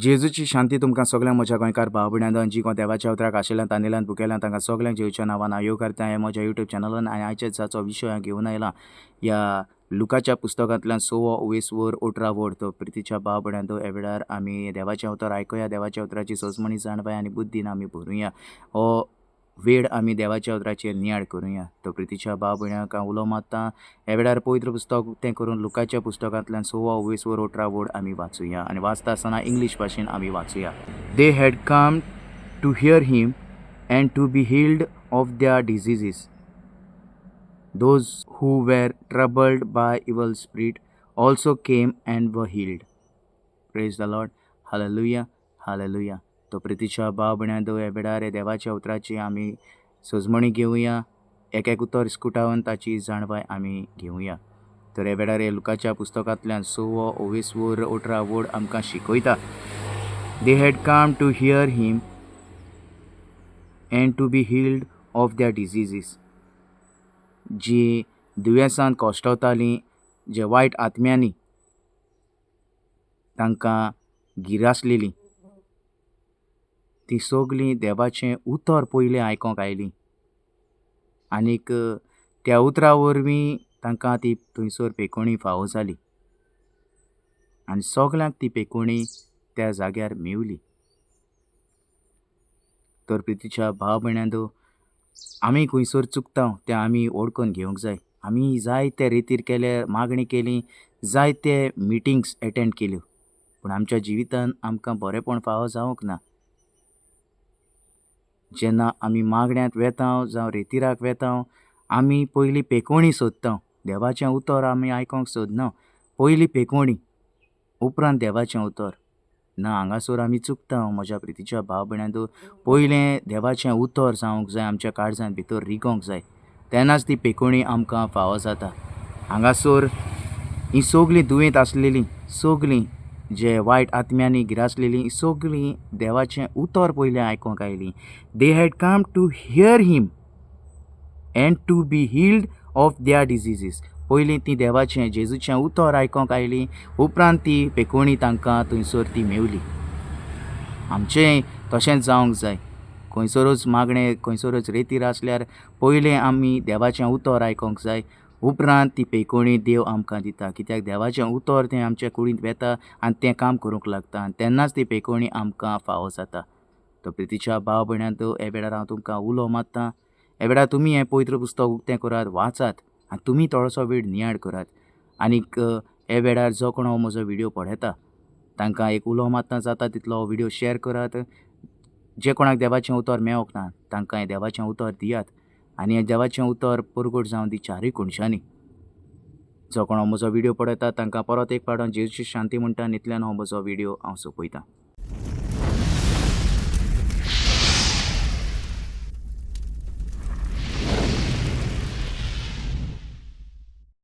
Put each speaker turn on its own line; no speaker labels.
जेजूची शांती तुमकां सगळ्यांक म्हज्या गोंयकार भाव भयणांनो जी कोण देवाच्या उतराक आशिल्ल्यान तांदिल्ल्यान भुकेल्यान तांकां सगळ्यांक जेवच्या नांवान हांव करता हें म्हज्या यूट्यूब चॅनलान आनी आयच्या दिसाचो विशय हांव घेवन आयलां ह्या लुकाच्या पुस्तकांतल्यान 6:20-18 वड. तो प्रितीच्या भाव भयणांनो ह्या वेळार आमी देवाचें उतर आयकुया, देवाच्या उतराची सोजमणी जाणपाय आनी बुद्दीन आमी भरुया. हो वेळ आमी देवाच्या उतराचेर नियाळ करुया. तो प्रितीच्या भाव भयणांक हांव उलो मारतां. ह्या वेळार पवित्र पुस्तक उक्तें करून लुकाच्या पुस्तकांतल्यान 6:20-18 वड आमी वाचुया आनी वाचता आसतना इंग्लीश भाशेन आमी वाचुया. They had come to hear him and to be healed of their diseases. Those who were troubled by evil spirit also came and were healed. Praise the Lord. Hallelujah. Hallelujah. तो प्रितीच्या भाव भयणांनो ह्या वेळार देवाच्या उतराची आमी सोजमणी घेवया. एक एक उतर स्कुटावन ताची जाणवाय आमी घेवया. तर ह्या वेळार लुकाच्या पुस्तकांतल्यान 6:20-18 वड आमकां शिकयता. They had come to hear him and to be healed of their diseases. जी दुयेंसान कोश्टवतालीं, जे वायट आत्म्यांनी तांकां गिरासलेलीं, ती सगळीं देवाचें उतर पयलें आयकोंक आयलीं आनीक त्या उतरा वरवीं तांकां ती थंयसर पेखणी फावो जाली आनी सगल्यांक ती पेखणी त्या जाग्यार मेवली. तर प्रितीच्या भाव भयणांनो आमी खंयसर चुकता तें आमी ओळखून घेवंक जाय. आमी जायते रितीर केले, मागणी केली, जायते मिटिंग्स एटेंड केल्यो, पूण आमच्या जिवितान आमकां बरेंपण फावो जावंक ना. जेन्ना आमी मागण्यांत वेतांव जावं रितीराक वेतांव आमी पयलीं पेखणी सोदता. देवाचें उतर आमी आयकोंक सोदना. पयलीं पेखणी उपरांत देवाचें उतर ना. हांगासर आमी चुकता म्हज्या प्रितीच्या भाव भयणांनो. पयलें देवाचें उतर जावंक जाय, आमच्या काळजांत भितर रिगोंक जाय, तेन्नाच ती पेखणी आमकां फावो जाता. हांगासर हीं सगळीं दुयेंत आसलेलीं, सगळीं जे वायट आत्म्यांनी गिरासलेलीं, हीं सगळीं देवाचें उतर पयलें आयकोंक आयलीं. They had come to hear him and to be healed of their diseases. पयलीं ती देवाचें जेजूचें उतर आयकोंक आयलीं, उपरांत ती पेखणी तांकां थंयसर ती मेवली. आमचेंय तशेंच जावंक जाय. खंयसरूच मागणें, खंयसरूच रितीर आसल्यार पयलें आमी देवाचें उतर आयकोंक जाय, उपरांत ती पेखणी देव आमकां दिता. कित्याक देवाचें उतर तें आमच्या कुडींत वेता आनी तें काम करूंक लागता आनी तेन्नाच ती पेखणी आमकां फावो जाता. तो प्रितीच्या भाव भयणांनो ह्या वेळार हांव तुमकां उलो मारतां. ह्या वेळार तुमी हें पवित्र पुस्तक उक्तें करात, वाचात आनी तुमी थोडोसो वेळ नियाळ करात. आनीक ह्या वेळार जो कोण हो म्हजो व्हिडियो पळयता तांकां एक उलो मारता जाता तितलो हो व्हिडियो शेअर करात. जे कोणाक देवाचें उतर मेळोंक ना तांकां हें देवाचें उतर दियात आनी हें देवाचें उतर परगट जावन दी चारूय कोनशांनी. जो कोण हो म्हजो व्हिडियो पळयता तांकां परत एक फावट जेजूची शांती म्हणटा आनी इतल्यान हो म्हजो व्हिडियो हांव सोंपयतां.